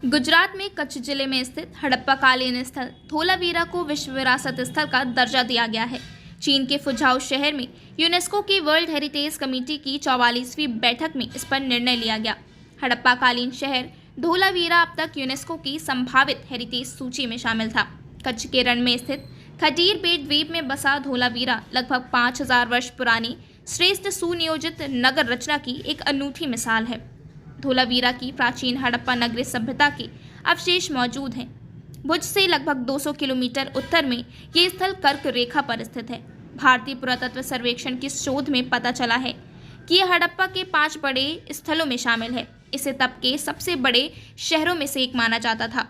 गुजरात में कच्छ जिले में स्थित हड़प्पा कालीन स्थल धोलावीरा को विश्व विरासत स्थल का दर्जा दिया गया है। चीन के फुझाओ शहर में यूनेस्को की वर्ल्ड हेरिटेज कमेटी की 44वीं बैठक में इस पर निर्णय लिया गया। हड़प्पा कालीन शहर धोलावीरा अब तक यूनेस्को की संभावित हेरिटेज सूची में शामिल था। कच्छ के रण में स्थित खटीर बेट द्वीप में बसा धोलावीरा लगभग 5000 वर्ष पुरानी श्रेष्ठ सुनियोजित नगर रचना की एक अनूठी मिसाल है। धोलावीरा की प्राचीन हड़प्पा नगरीय सभ्यता के अवशेष मौजूद हैं। भुज से लगभग 200 किलोमीटर उत्तर में ये स्थल कर्क रेखा पर स्थित है। भारतीय पुरातत्व सर्वेक्षण की शोध में पता चला है कि यह हड़प्पा के 5 बड़े स्थलों में शामिल है। इसे तब के सबसे बड़े शहरों में से एक माना जाता था।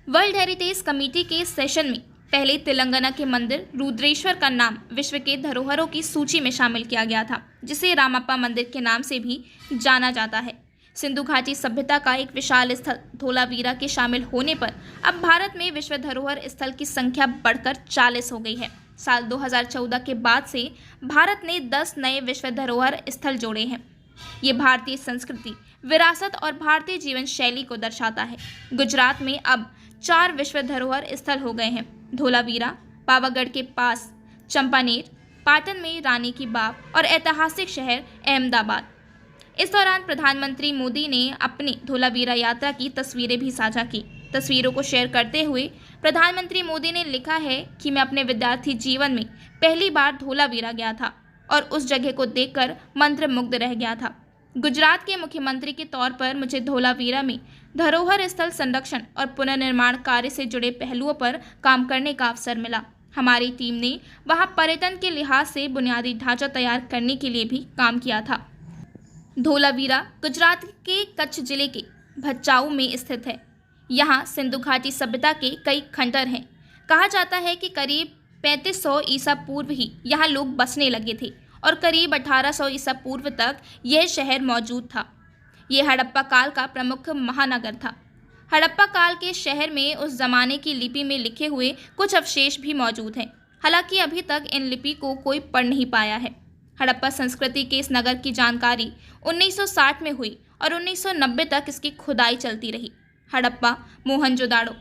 वर्ल्ड हेरिटेज कमेटी के सेशन में पहले तेलंगाना के मंदिर रुद्रेश्वर का नाम विश्व के धरोहरों की सूची में शामिल किया गया था, जिसे रामप्पा मंदिर के नाम से भी जाना जाता है। सिंधु घाटी सभ्यता का एक विशाल स्थल धोलावीरा के शामिल होने पर अब भारत में विश्व धरोहर स्थल की संख्या बढ़कर 40 हो गई है। साल 2014 के बाद से भारत ने 10 नए विश्व धरोहर स्थल जोड़े हैं। ये भारतीय संस्कृति, विरासत और भारतीय जीवन शैली को दर्शाता है। गुजरात में अब 4 विश्व धरोहर स्थल हो गए हैं। धोलावीरा, पावागढ़ के पास चंपानेर, पाटन में रानी की बाव और ऐतिहासिक शहर अहमदाबाद। इस दौरान प्रधानमंत्री मोदी ने अपनी धोलावीरा यात्रा की तस्वीरें भी साझा की। तस्वीरों को शेयर करते हुए प्रधानमंत्री मोदी ने लिखा है कि मैं अपने जीवन में पहली बार धोलावीरा गया था और उस जगह को देखकर मंत्रमुग्ध रह गया था। गुजरात के मुख्यमंत्री के तौर पर मुझे धोलावीरा में धरोहर स्थल संरक्षण और पुनर्निर्माण कार्य से जुड़े पहलुओं पर काम करने का अवसर मिला। हमारी टीम ने वहां पर्यटन के लिहाज से बुनियादी ढांचा तैयार करने के लिए भी काम किया था। धोलावीरा गुजरात के कच्छ जिले के भचाऊ में स्थित है। यहाँ सिंधु घाटी सभ्यता के कई खंडर हैं। कहा जाता है कि करीब 3500 ईसा पूर्व ही यहाँ लोग बसने लगे थे और करीब 1800 ईसा पूर्व तक यह शहर मौजूद था। यह हड़प्पा काल का प्रमुख महानगर था। हड़प्पा काल के शहर में उस जमाने की लिपि में लिखे हुए कुछ अवशेष भी मौजूद हैं। हालांकि अभी तक इन लिपि को कोई पढ़ नहीं पाया है। हड़प्पा संस्कृति के इस नगर की जानकारी 1960 में हुई और 1990 तक इसकी खुदाई चलती रही। हड़प्पा, मोहनजोदाड़ो,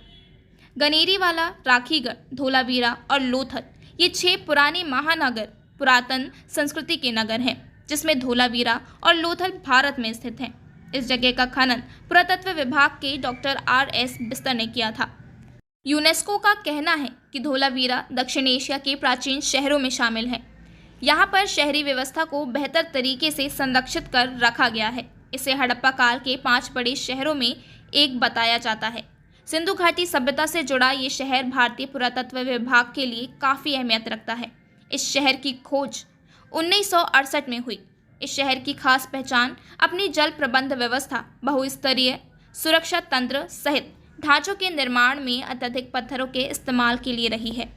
गनेरीवाला, राखीगढ़, धोलावीरा और लोथल ये 6 पुराने महानगर पुरातन संस्कृति के नगर हैं, जिसमें धोलावीरा और लोथल भारत में स्थित हैं। इस जगह का खनन पुरातत्व विभाग के डॉक्टर RS बिस्तर ने किया था। यूनेस्को का कहना है कि धोलावीरा दक्षिण एशिया के प्राचीन शहरों में शामिल है। यहाँ पर शहरी व्यवस्था को बेहतर तरीके से संरक्षित कर रखा गया है। इसे हड़प्पा काल के 5 बड़े शहरों में एक बताया जाता है। सिंधु घाटी सभ्यता से जुड़ा ये शहर भारतीय पुरातत्व विभाग के लिए काफ़ी अहमियत रखता है। इस शहर की खोज 1968 में हुई। इस शहर की खास पहचान अपनी जल प्रबंध व्यवस्था, बहुस्तरीय सुरक्षा तंत्र सहित ढांचों के निर्माण में अत्यधिक पत्थरों के इस्तेमाल के लिए रही है।